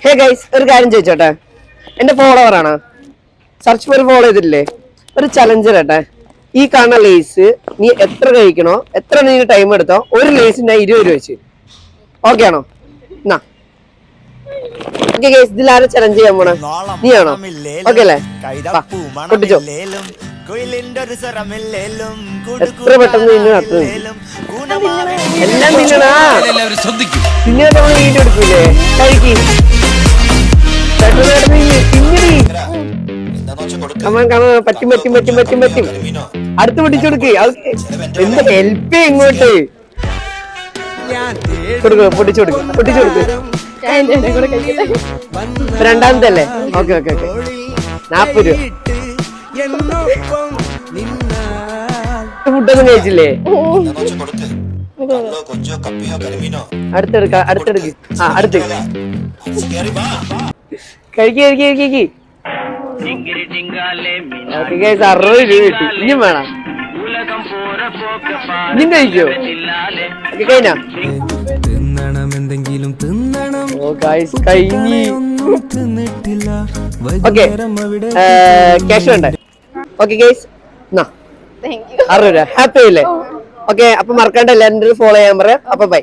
Hey guys, ഒരു കാര്യം ചോദിച്ചോട്ടെ. എന്റെ ഫോളോവർ ആണ്, സെർച്ച് ഫോർ ഫോളോ ചെയ്തിട്ടില്ലേ? ഒരു ചലഞ്ച് കേട്ടെ. ഈ കാണുന്ന ലേസ് നീ എത്ര കഴിക്കണോ, എത്ര നീ ടൈം എടുത്തോ, ഒരു ലേസ് ഞാൻ 20 രൂപ വെച്ച്. ഓക്കെ ആണോ? എന്നാ ഓക്കെ ഗൈസ്, ഇതിൽ ആരെ ചലഞ്ച് ചെയ്യാൻ പോണേ? നീ ആണോ? ഓക്കെ അല്ലേ? പൊട്ടിച്ചോ. എത്ര പെട്ടെന്ന് നിന്നെ നടത്തുന്നു. എല്ലാം തിന്നണാ. പിന്നെ നമ്മൾ വീഡിയോ എടുക്കൂലേ? കഴിക്ക്. പറ്റും പറ്റും പറ്റും പറ്റും പറ്റും. അടുത്ത് പൊട്ടിച്ചു കൊടുക്ക്. എന്ത് ഹെൽപ്പ് ഇങ്ങോട്ട് കൊടുക്കുക. പൊട്ടിച്ചു കൊടുക്ക്, പൊട്ടിച്ചു കൊടുക്ക്. രണ്ടാമത്തെ അല്ലേ? Okay okay okay. 40 രൂപ. ഫുഡൊന്നും കഴിച്ചില്ലേ? അടുത്തെടുക്ക, അടുത്തെടുക്ക്. ആ അടുത്ത് കഴിക്ക് കഴിക്ക് കഴിക്ക്. 60 രൂപ കിട്ടി. ഇനിയും വേണം? ഇനിയും കഴിക്കോ? കഴിഞ്ഞോ? ഓ ഗൈസ്, കഴിഞ്ഞു. ഓക്കെ, ക്യാഷ് വേണ്ടേ? ഓക്കെ ഗൈസ്, 60 രൂപ. ഹാപ്പി അല്ലേ? ഓക്കെ, അപ്പൊ മറക്കണ്ട എല്ലാവരും ഫോളോ ചെയ്യാൻ പറയാം. അപ്പൊ ബൈ.